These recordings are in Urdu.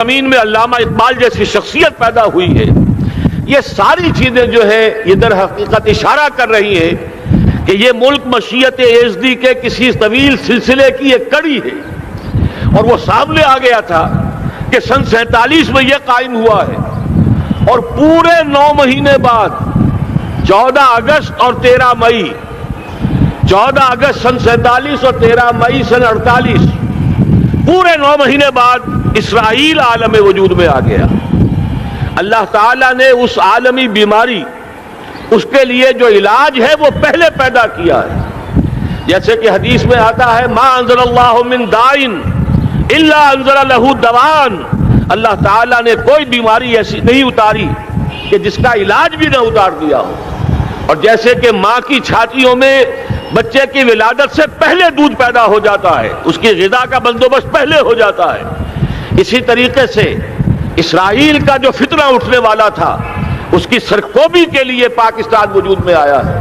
زمین میں علامہ اقبال جیسی شخصیت پیدا ہوئی ہے. یہ ساری چیزیں جو ہے یہ در حقیقت اشارہ کر رہی ہے کہ یہ ملک مشیت ایزدی کے کسی طویل سلسلے کی ایک کڑی ہے، اور وہ سامنے آ گیا تھا کہ سن 47 میں یہ قائم ہوا ہے، اور پورے 9 مہینے بعد 14 اگست اور 13 مئی 14 اگست سن 47 اور 13 مئی سن 48 پورے 9 مہینے بعد اسرائیل عالم وجود میں آ گیا. اللہ تعالیٰ نے اس عالمی بیماری، اس کے لیے جو علاج ہے وہ پہلے پیدا کیا ہے. جیسے کہ حدیث میں آتا ہے ما انزل اللہ من دائن الا انزل لہ دوان. اللہ تعالیٰ نے کوئی بیماری ایسی نہیں اتاری کہ جس کا علاج بھی نہ اتار دیا ہو. اور جیسے کہ ماں کی چھاتیوں میں بچے کی ولادت سے پہلے دودھ پیدا ہو جاتا ہے، اس کی غذا کا بندوبست پہلے ہو جاتا ہے، اسی طریقے سے اسرائیل کا جو فتنہ اٹھنے والا تھا اس کی سرکوبی کے لیے پاکستان وجود میں آیا ہے.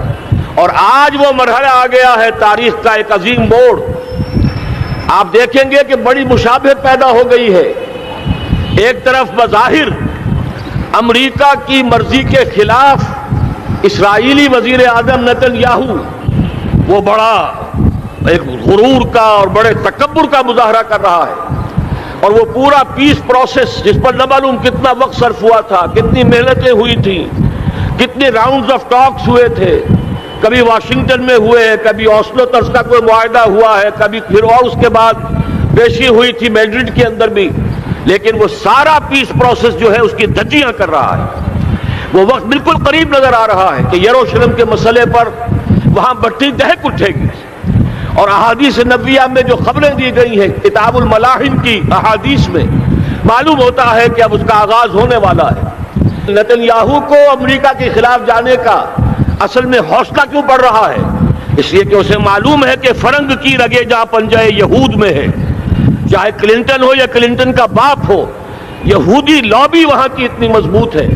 اور آج وہ مرحلہ آ گیا ہے تاریخ کا ایک عظیم موڑ. آپ دیکھیں گے کہ بڑی مشابہت پیدا ہو گئی ہے. ایک طرف بظاہر امریکہ کی مرضی کے خلاف اسرائیلی وزیر اعظم نیتن یاہو وہ بڑا ایک غرور کا اور بڑے تکبر کا مظاہرہ کر رہا ہے، اور وہ پورا پیس پروسیس جس پر نہ معلوم کتنا وقت صرف ہوا تھا، کتنی محنتیں ہوئی تھیں، کتنے راؤنڈز آف ٹاکس ہوئے تھے، کبھی واشنگٹن میں ہوئے، کبھی اوسلو طرز کا کوئی معاہدہ ہوا ہے، کبھی پھر اور اس کے بعد پیشی ہوئی تھی میڈرڈ کے اندر بھی، لیکن وہ سارا پیس پروسیس جو ہے اس کی دھجیاں کر رہا ہے. وہ وقت بالکل قریب نظر آ رہا ہے کہ یروشلم کے مسئلے پر وہاں بٹی دہک اٹھے گی. اور احادیث نبویہ میں جو خبریں دی گئی ہیں کتاب الملاحم کی احادیث میں معلوم ہوتا ہے کہ اب اس کا آغاز ہونے والا ہے. نیتن یاہو کو امریکہ کے خلاف جانے کا اصل میں حوصلہ کیوں پڑ رہا ہے؟ اس لیے کہ اسے معلوم ہے کہ فرنگ کی رگے جہاں پنجہ یہود میں ہے، چاہے کلنٹن ہو یا کلنٹن کا باپ ہو، یہودی لابی وہاں کی اتنی مضبوط ہے،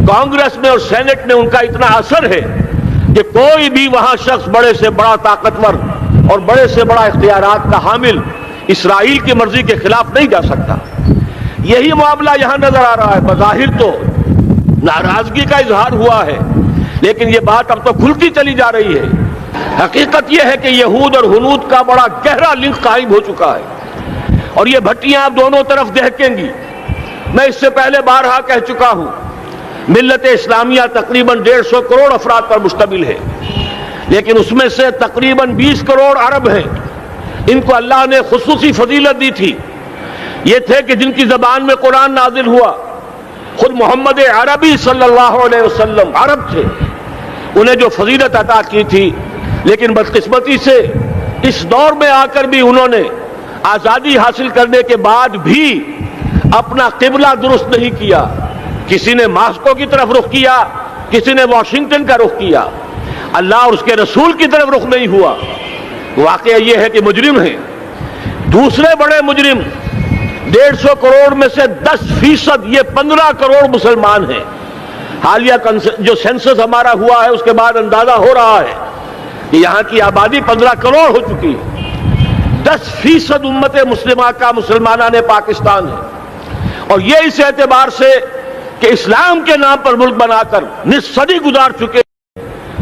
کانگریس میں اور سینٹ میں ان کا اتنا اثر ہے کہ کوئی بھی وہاں شخص بڑے سے بڑا طاقتور اور بڑے سے بڑا اختیارات کا حامل اسرائیل کی مرضی کے خلاف نہیں جا سکتا. یہی معاملہ یہاں نظر آ رہا ہے. بظاہر تو ناراضگی کا اظہار ہوا ہے، لیکن یہ بات اب تو کھلتی چلی جا رہی ہے. حقیقت یہ ہے کہ یہود اور ہنود کا بڑا گہرا لنک قائم ہو چکا ہے، اور یہ بھٹیاں اب دونوں طرف دہکیں گی. میں اس سے پہلے بارہا کہہ چکا ہوں، ملت اسلامیہ تقریباً 150 کروڑ افراد پر مشتمل ہے، لیکن اس میں سے تقریباً 20 کروڑ عرب ہیں. ان کو اللہ نے خصوصی فضیلت دی تھی. یہ تھے کہ جن کی زبان میں قرآن نازل ہوا. خود محمد عربی صلی اللہ علیہ وسلم عرب تھے، انہیں جو فضیلت عطا کی تھی، لیکن بدقسمتی سے اس دور میں آ کر بھی انہوں نے آزادی حاصل کرنے کے بعد بھی اپنا قبلہ درست نہیں کیا. کسی نے ماسکو کی طرف رخ کیا، کسی نے واشنگٹن کا رخ کیا، اللہ اور اس کے رسول کی طرف رخ نہیں ہوا. واقعہ یہ ہے کہ مجرم ہیں. دوسرے بڑے مجرم 150 کروڑ میں سے 10% یہ 15 کروڑ مسلمان ہیں. حالیہ جو سینسس ہمارا ہوا ہے اس کے بعد اندازہ ہو رہا ہے کہ یہاں کی آبادی 15 کروڑ ہو چکی ہے. 10% امت مسلمہ کا مسلمانان پاکستان ہے، اور یہ اس اعتبار سے کہ اسلام کے نام پر ملک بنا کر نصف صدی گزار چکے،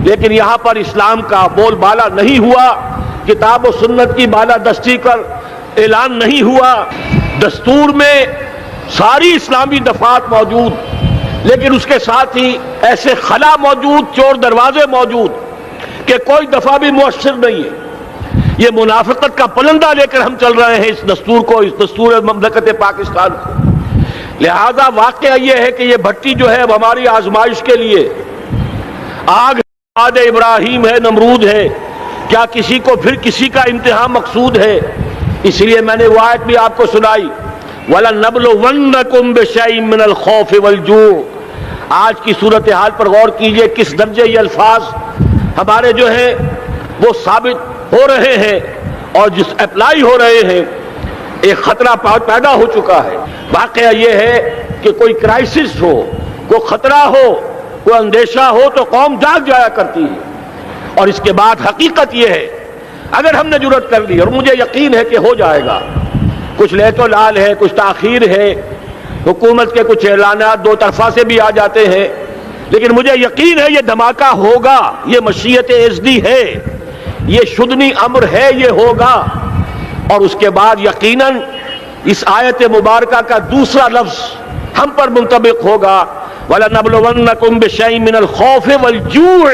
لیکن یہاں پر اسلام کا بول بالا نہیں ہوا، کتاب و سنت کی بالادستی کر اعلان نہیں ہوا. دستور میں ساری اسلامی دفعات موجود، لیکن اس کے ساتھ ہی ایسے خلا موجود، چور دروازے موجود کہ کوئی دفعہ بھی مؤثر نہیں ہے. یہ منافقت کا پلندہ لے کر ہم چل رہے ہیں اس دستور کو، اس دستور مملکت پاکستان کو. لہذا واقعہ یہ ہے کہ یہ بھٹی جو ہے ہماری آزمائش کے لیے آگ آد ابراہیم ہے، نمرود ہے. کیا کسی کو پھر کسی کا امتحان مقصود ہے؟ اس لیے میں نے وہ آیت بھی آپ کو سنائی، وَلَنَّبْلُوَنَّكُمْ بِشَيْءٍ مِّنَ الْخَوْفِ وَالْجُوعِ. آج کی صورتحال پر غور کیجئے، کس درجے یہ الفاظ ہمارے جو ہیں وہ ثابت ہو رہے ہیں اور جس اپلائی ہو رہے ہیں. ایک خطرہ پیدا ہو چکا ہے. واقعہ یہ ہے کہ کوئی کرائسس ہو، کوئی خطرہ ہو، کوئی اندیشہ ہو تو قوم جاگ جایا کرتی ہے. اور اس کے بعد حقیقت یہ ہے اگر ہم نے جرأت کر لی، اور مجھے یقین ہے کہ ہو جائے گا، کچھ لیت و لال ہے، کچھ تاخیر ہے، حکومت کے کچھ اعلانات دو طرفہ سے بھی آ جاتے ہیں، لیکن مجھے یقین ہے یہ دھماکہ ہوگا، یہ مشیت ازدی ہے، یہ شدنی امر ہے، یہ ہوگا۔ اور اس کے بعد یقیناً اس آیت مبارکہ کا دوسرا لفظ ہم پر منطبق ہوگا، وَلَنَبْلُوَنَّكُمْ بِشَيْءٍ مِّنَ الْخَوْفِ وَالْجُوعِ۔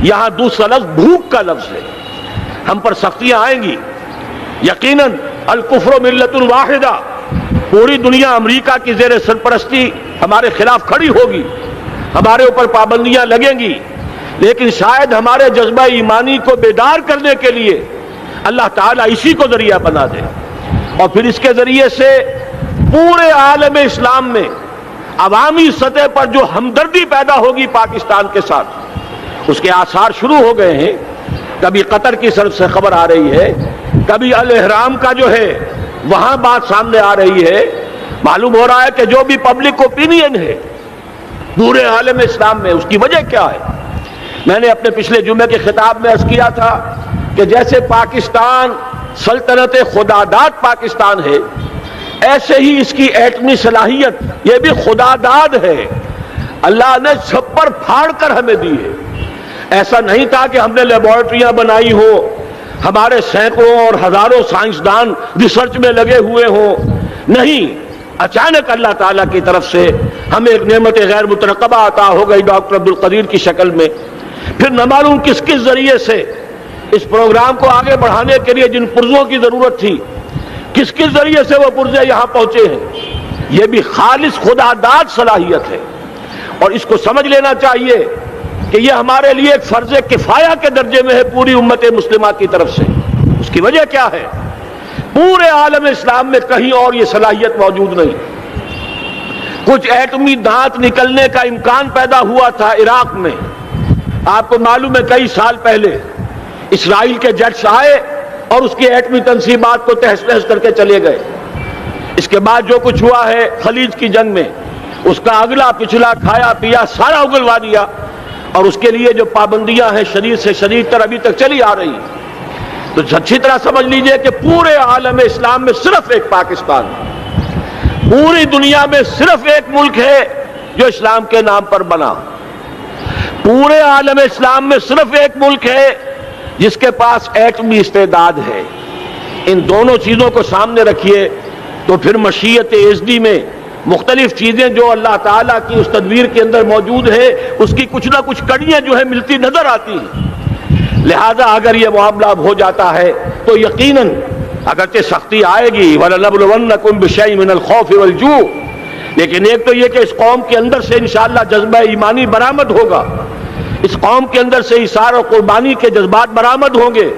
یہاں دوسرا لفظ بھوک کا لفظ ہے، ہم پر سختیاں آئیں گی یقیناً۔ الکفر ملت واحدہ، پوری دنیا امریکہ کی زیر سرپرستی ہمارے خلاف کھڑی ہوگی، ہمارے اوپر پابندیاں لگیں گی، لیکن شاید ہمارے جذبہ ایمانی کو بیدار کرنے کے لیے اللہ تعالیٰ اسی کو ذریعہ بنا دے، اور پھر اس کے ذریعے سے پورے عالم اسلام میں عوامی سطح پر جو ہمدردی پیدا ہوگی پاکستان کے ساتھ، اس کے آثار شروع ہو گئے ہیں۔ کبھی قطر کی طرف سے خبر آ رہی ہے، کبھی الاحرام کا جو ہے وہاں بات سامنے آ رہی ہے۔ معلوم ہو رہا ہے کہ جو بھی پبلک اوپینین ہے پورے عالم اسلام میں، اس کی وجہ کیا ہے؟ میں نے اپنے پچھلے جمعے کے خطاب میں عرض کیا تھا کہ جیسے پاکستان سلطنت خداداد پاکستان ہے، ایسے ہی اس کی ایٹمی صلاحیت یہ بھی خداداد ہے، اللہ نے چھپر پھاڑ کر ہمیں دی ہے۔ ایسا نہیں تھا کہ ہم نے لیبارٹریاں بنائی ہو، ہمارے سینکڑوں اور ہزاروں سائنسدان ریسرچ میں لگے ہوئے ہوں، نہیں، اچانک اللہ تعالیٰ کی طرف سے ہمیں ایک نعمت غیر مترقبہ عطا ہو گئی ڈاکٹر عبدالقدیر کی شکل میں۔ پھر نہ معلوم کس کس ذریعے سے اس پروگرام کو آگے بڑھانے کے لیے جن پرزوں کی ضرورت تھی، کس کس ذریعے سے وہ پرزے یہاں پہنچے ہیں، یہ بھی خالص خداداد صلاحیت ہے، اور اس کو سمجھ لینا چاہیے کہ یہ ہمارے لیے ایک فرض کفایہ کے درجے میں ہے پوری امت مسلمہ کی طرف سے۔ اس کی وجہ کیا ہے؟ پورے عالم اسلام میں کہیں اور یہ صلاحیت موجود نہیں۔ کچھ ایٹمی دانت نکلنے کا امکان پیدا ہوا تھا عراق میں، آپ کو معلوم ہے کئی سال پہلے اسرائیل کے جیٹس آئے اور اس کی ایٹمی تنصیبات کو تہس نہس کر کے چلے گئے۔ اس کے بعد جو کچھ ہوا ہے خلیج کی جنگ میں، اس کا اگلا پچھلا کھایا پیا سارا اگلوا دیا، اور اس کے لیے جو پابندیاں ہیں شدید سے شدید تر ابھی تک چلی آ رہی ہیں۔ تو اچھی طرح سمجھ لیجئے کہ پورے عالم اسلام میں صرف ایک پاکستان، پوری دنیا میں صرف ایک ملک ہے جو اسلام کے نام پر بنا، پورے عالم اسلام میں صرف ایک ملک ہے جس کے پاس ایٹمی استعداد ہے۔ ان دونوں چیزوں کو سامنے رکھیے تو پھر مشیت ازدی میں مختلف چیزیں جو اللہ تعالیٰ کی اس تدبیر کے اندر موجود ہے، اس کی کچھ نہ کچھ کڑیاں جو ہے ملتی نظر آتی ہیں۔ لہذا اگر یہ معاملہ ہو جاتا ہے تو یقیناً اگرچہ سختی آئے گی، وَلَنَبْلُوَنَّكُمْ بِشَيْءٍ مِّنَ الْخَوْفِ وَالْجُوعِ، لیکن ایک تو یہ کہ اس قوم کے اندر سے انشاءاللہ جذبہ ایمانی برآمد ہوگا، اس قوم کے اندر سے اثار و قربانی کے جذبات برآمد ہوں گے،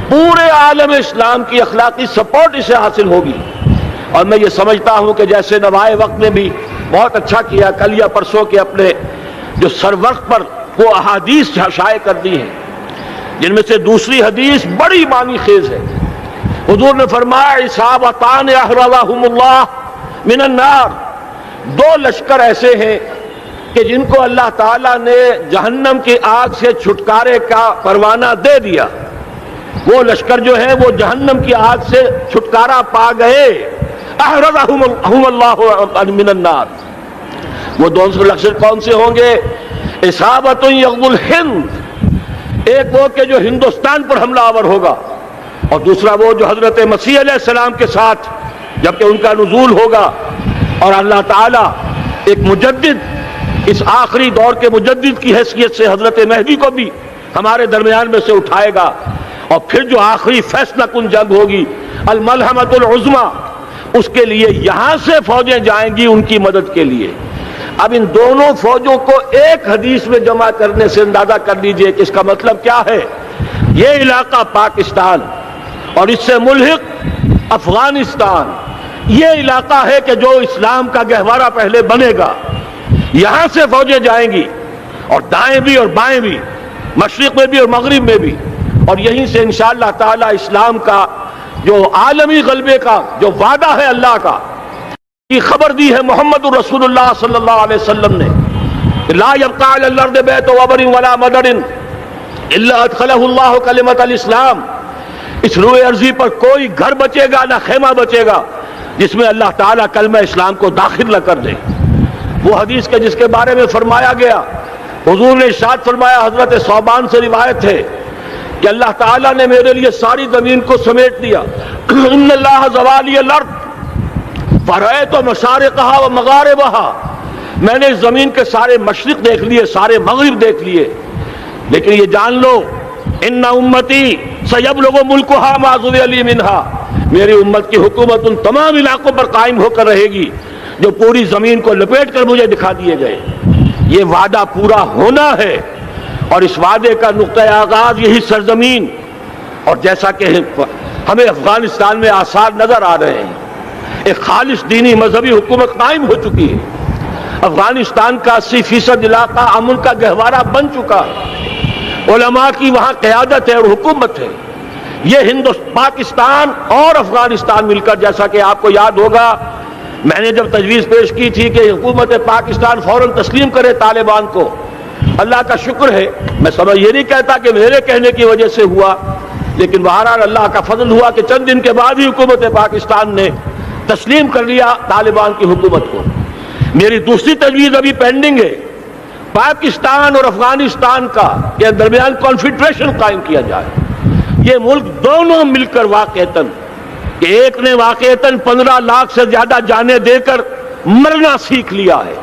پورے عالم اسلام کی اخلاقی سپورٹ اسے حاصل ہوگی۔ اور میں یہ سمجھتا ہوں کہ جیسے نوائے وقت نے بھی بہت اچھا کیا، کل یا پرسوں کے اپنے جو سر وقت پر وہ احادیث شائع کر دی ہیں، جن میں سے دوسری حدیث بڑی معنی خیز ہے۔ حضور نے فرمایا اصابتان احرزہم اللہ من النار، دو لشکر ایسے ہیں کہ جن کو اللہ تعالیٰ نے جہنم کی آگ سے چھٹکارے کا پروانہ دے دیا، وہ لشکر جو ہے وہ جہنم کی آگ سے چھٹکارا پا گئے، احرزہم اللہ من النار۔ وہ دونوں لشکر کون سے ہوں گے؟ اصابت یغزو الہند، ایک وہ کہ جو ہندوستان پر حملہ آور ہوگا، اور دوسرا وہ جو حضرت مسیح علیہ السلام کے ساتھ جبکہ ان کا نزول ہوگا، اور اللہ تعالیٰ ایک مجدد، اس آخری دور کے مجدد کی حیثیت سے حضرت مہدی کو بھی ہمارے درمیان میں سے اٹھائے گا، اور پھر جو آخری فیصلہ کن جنگ ہوگی الملحمۃ العظمیٰ، اس کے لیے یہاں سے فوجیں جائیں گی ان کی مدد کے لیے۔ اب ان دونوں فوجوں کو ایک حدیث میں جمع کرنے سے اندازہ کر لیجئے کہ اس کا مطلب کیا ہے۔ یہ علاقہ پاکستان اور اس سے ملحق افغانستان، یہ علاقہ ہے کہ جو اسلام کا گہوارہ پہلے بنے گا، یہاں سے فوجیں جائیں گی، اور دائیں بھی اور بائیں بھی، مشرق میں بھی اور مغرب میں بھی، اور یہیں سے انشاءاللہ تعالی اسلام کا جو عالمی غلبے کا جو وعدہ ہے اللہ کا، کی خبر دی ہے محمد رسول اللہ صلی اللہ علیہ وسلم نے، لا يبقى على الارض بیت وبر ولا مدر الا ادخلہ اللہ کلمۃ الاسلام، اس روئے ارضی پر کوئی گھر بچے گا نہ خیمہ بچے گا جس میں اللہ تعالیٰ کلمہ اسلام کو داخل نہ کر دے. وہ حدیث کے جس کے بارے میں فرمایا گیا، حضور نے ارشاد فرمایا، حضرت ثوبان سے روایت ہے کہ اللہ تعالیٰ نے میرے لیے ساری زمین کو سمیٹ دیا. ان اللہ زوالی الارض فرأیت مشارقها و مغاربها، میں نے اس زمین کے سارے مشرق دیکھ لیے، سارے مغرب دیکھ لیے، لیکن یہ جان لو ان امتی سیبلغ ملکها ما ذری لی منها، میری امت کی حکومت ان تمام علاقوں پر قائم ہو کر رہے گی جو پوری زمین کو لپیٹ کر مجھے دکھا دیے گئے. یہ وعدہ پورا ہونا ہے، اور اس وعدے کا نقطۂ آغاز یہی سرزمین. اور جیسا کہ ہمیں افغانستان میں آثار نظر آ رہے ہیں، ایک خالص دینی مذہبی حکومت قائم ہو چکی ہے. افغانستان کا 80% علاقہ امن کا گہوارہ بن چکا ہے، علماء کی وہاں قیادت ہے اور حکومت ہے. یہ پاکستان اور افغانستان مل کر، جیسا کہ آپ کو یاد ہوگا میں نے جب تجویز پیش کی تھی کہ حکومت پاکستان فوراً تسلیم کرے طالبان کو، اللہ کا شکر ہے، میں یہ نہیں کہتا کہ میرے کہنے کی وجہ سے ہوا، لیکن بہرحال اللہ کا فضل ہوا کہ چند دن کے بعد ہی حکومت پاکستان نے تسلیم کر لیا طالبان کی حکومت کو. میری دوسری تجویز ابھی پینڈنگ ہے، پاکستان اور افغانستان کا کے درمیان کانفیڈریشن قائم کیا جائے. یہ ملک دونوں مل کر واقعتاً، کہ ایک نے واقعتاً 15 لاکھ سے زیادہ جانیں دے کر مرنا سیکھ لیا ہے،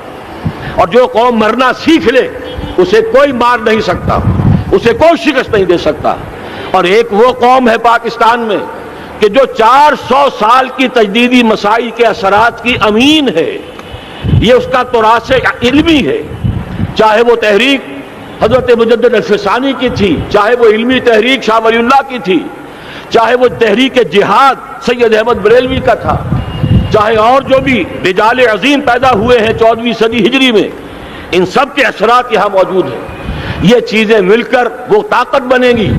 اور جو قوم مرنا سیکھ لے اسے کوئی مار نہیں سکتا، اسے کوئی شکست نہیں دے سکتا. اور ایک وہ قوم ہے پاکستان میں کہ جو 400 سال کی تجدیدی مسائی کے اثرات کی امین ہے. یہ اس کا تراث علمی ہے، چاہے وہ تحریک حضرت مجدد الفسانی کی تھی، چاہے وہ علمی تحریک شاہ ولی اللہ کی تھی، چاہے وہ تحریک جہاد سید احمد بریلوی کا تھا، چاہے اور جو بھی رجال عظیم پیدا ہوئے ہیں 14ویں صدی ہجری میں، ان سب کے اثرات یہاں موجود ہیں. یہ چیزیں مل کر وہ طاقت بنے گی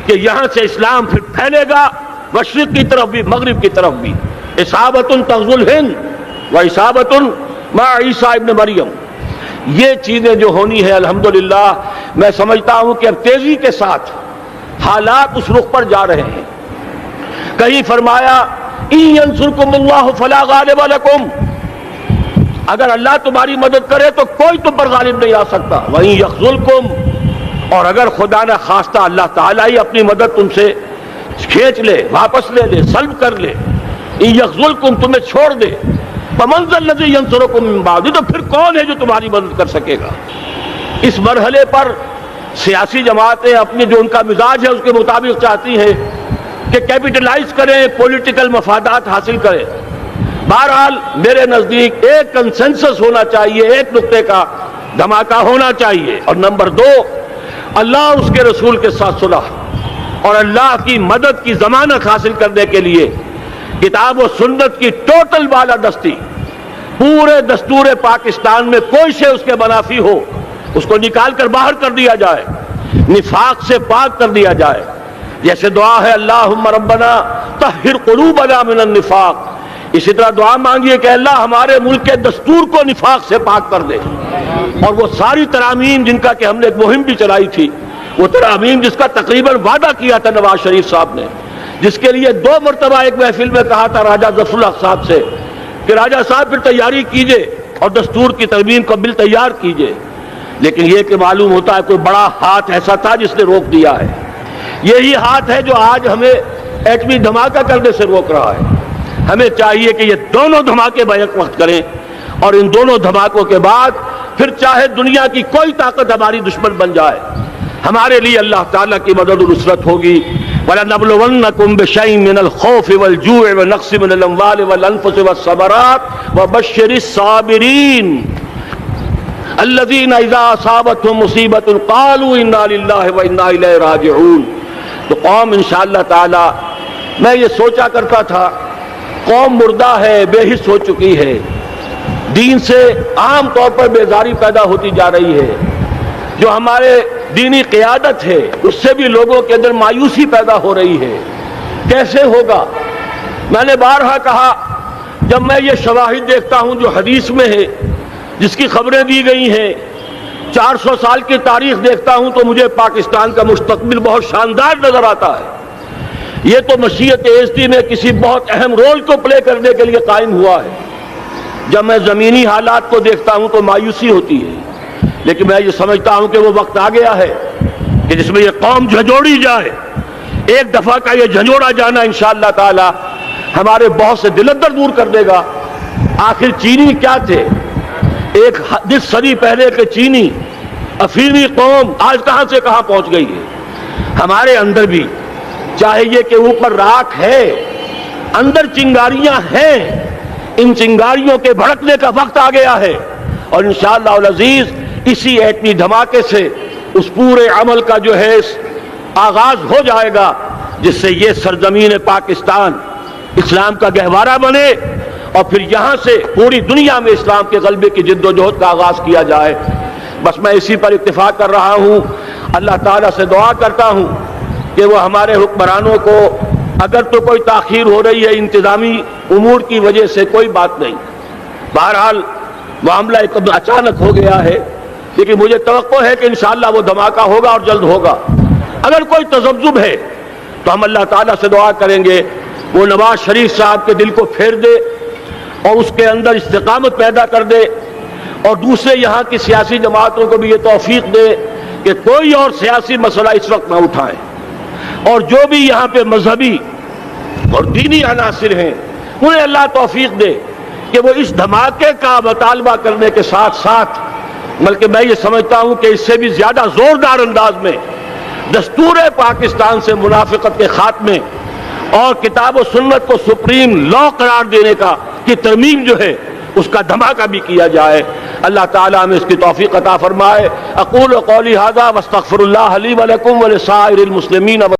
کہ یہاں سے اسلام پھر پھیلے گا، مشرق کی طرف بھی مغرب کی طرف بھی. اصابت تغزو الہند و اصابت مع عیسیٰ ابن مریم. یہ چیزیں جو ہونی ہے الحمدللہ میں سمجھتا ہوں کہ اب تیزی کے ساتھ حالات اس رخ پر جا رہے ہیں. کہیں فرمایا ان ینصرکم اللہ فلا غالب لکم، اگر اللہ تمہاری مدد کرے تو کوئی تم پر غالب نہیں آ سکتا. وہیں یخذلکم، اور اگر خدا نہ خواستہ اللہ تعالیٰ ہی اپنی مدد تم سے کھینچ لے، واپس لے لے، سلب کر لے، ان یخذلکم تمہیں چھوڑ دے، فمن ذا الذی ینصرکم من بعد، تو پھر کون ہے جو تمہاری مدد کر سکے گا. اس مرحلے پر سیاسی جماعتیں اپنے جو ان کا مزاج ہے اس کے مطابق چاہتی ہیں کہ کیپٹلائز کریں، پولیٹیکل مفادات حاصل کریں. بہرحال میرے نزدیک ایک کنسنسس ہونا چاہیے، ایک نقطے کا دھماکہ ہونا چاہیے. اور نمبر 2، اللہ اور اس کے رسول کے ساتھ صلح اور اللہ کی مدد کی ضمانت حاصل کرنے کے لیے کتاب و سنت کی ٹوٹل بالادستی. پورے دستور پاکستان میں کوئی شے اس کے منافی ہو اس کو نکال کر باہر کر دیا جائے، نفاق سے پاک کر دیا جائے. جیسے دعا ہے اللہم ربنا طہر قلوبنا من النفاق، اسی طرح دعا مانگیے کہ اللہ ہمارے ملک کے دستور کو نفاق سے پاک کر دے. اور وہ ساری ترامیم جن کا کہ ہم نے ایک مہم بھی چلائی تھی، وہ ترامیم جس کا تقریباً وعدہ کیا تھا نواز شریف صاحب نے، جس کے لیے 2 مرتبہ ایک محفل میں کہا تھا راجہ ظفر الحق صاحب سے کہ راجہ صاحب پھر تیاری کیجئے اور دستور کی ترمیم کا بل تیار کیجئے. لیکن یہ کہ معلوم ہوتا ہے کوئی بڑا ہاتھ ایسا تھا جس نے روک دیا ہے. یہی ہاتھ ہے جو آج ہمیں ایٹمی دھماکہ کرنے سے روک رہا ہے. ہمیں چاہیے کہ یہ دونوں دھماکے بیک وقت کریں، اور ان دونوں دھماکوں کے بعد پھر چاہے دنیا کی کوئی طاقت ہماری دشمن بن جائے، ہمارے لیے اللہ تعالیٰ کی مدد و نصرت ہوگی. وَلَنَبْلُوَنَّكُمْ بِشَيْءٍ مِّنَ الْخَوْفِ وَالْجُوعِ وَنَقْصٍ مِّنَ الْأَمْوَالِ وَالْأَنفُسِ وَالثَّمَرَاتِ وَبَشِّرِ الصَّابِرِينَ الَّذِينَ إِذَا أَصَابَتْهُم مُّصِيبَةٌ قَالُوا إِنَّا لِلَّهِ وَإِنَّا إِلَيْهِ رَاجِعُونَ. تو قوم انشاءاللہ تعالی، میں یہ سوچا کرتا تھا قوم مردہ ہے، بے حس ہو چکی ہے، دین سے عام طور پر بیزاری پیدا ہوتی جا رہی ہے، جو ہمارے دینی قیادت ہے اس سے بھی لوگوں کے اندر مایوسی پیدا ہو رہی ہے. کیسے ہوگا؟ میں نے بارہا کہا، جب میں یہ شواہد دیکھتا ہوں جو حدیث میں ہے، جس کی خبریں دی گئی ہیں، 400 سال کی تاریخ دیکھتا ہوں تو مجھے پاکستان کا مستقبل بہت شاندار نظر آتا ہے. یہ تو مشیت ایزدی میں کسی بہت اہم رول کو پلے کرنے کے لیے قائم ہوا ہے۔ جب میں زمینی حالات کو دیکھتا ہوں تو مایوسی ہوتی ہے، لیکن میں یہ سمجھتا ہوں کہ وہ وقت آ گیا ہے کہ جس میں یہ قوم جھنجھوڑی جائے۔ ایک دفعہ کا یہ جھنجھوڑا جانا انشاءاللہ تعالی ہمارے بہت سے دل اندر دور کر دے گا۔ آخر چینی کیا تھے؟ ایک 10 صدی پہلے کے چینی افریقی قوم آج کہاں سے کہاں پہنچ گئی ہے۔ ہمارے اندر بھی چاہیے کہ اوپر راکھ ہے، اندر چنگاریاں ہیں، ان چنگاریوں کے بھڑکنے کا وقت آ گیا ہے، اور انشاءاللہ العزیز اسی ایٹمی دھماکے سے اس پورے عمل کا جو ہے آغاز ہو جائے گا، جس سے یہ سرزمین پاکستان اسلام کا گہوارہ بنے، اور پھر یہاں سے پوری دنیا میں اسلام کے غلبے کی جد و جہد کا آغاز کیا جائے۔ بس میں اسی پر اتفاق کر رہا ہوں۔ اللہ تعالیٰ سے دعا کرتا ہوں کہ وہ ہمارے حکمرانوں کو، اگر تو کوئی تاخیر ہو رہی ہے انتظامی امور کی وجہ سے، کوئی بات نہیں، بہرحال معاملہ ایک اچانک ہو گیا ہے، لیکن مجھے توقع ہے کہ انشاءاللہ وہ دھماکہ ہوگا اور جلد ہوگا۔ اگر کوئی تذبذب ہے تو ہم اللہ تعالیٰ سے دعا کریں گے وہ نواز شریف صاحب کے دل کو پھیر دے اور اس کے اندر استقامت پیدا کر دے، اور دوسرے یہاں کی سیاسی جماعتوں کو بھی یہ توفیق دے کہ کوئی اور سیاسی مسئلہ اس وقت نہ اٹھائیں، اور جو بھی یہاں پہ مذہبی اور دینی عناصر ہیں انہیں اللہ توفیق دے کہ وہ اس دھماکے کا مطالبہ کرنے کے ساتھ ساتھ، بلکہ میں یہ سمجھتا ہوں کہ اس سے بھی زیادہ زوردار انداز میں دستور پاکستان سے منافقت کے خاتمے اور کتاب و سنت کو سپریم لا قرار دینے کی ترمیم جو ہے اس کا دھماکہ بھی کیا جائے۔ اللہ تعالیٰ ہمیں اس کی توفیق عطا فرمائے۔ اقول قولی ھذا واستغفر اللہ لی ولکم ولسائر المسلمین۔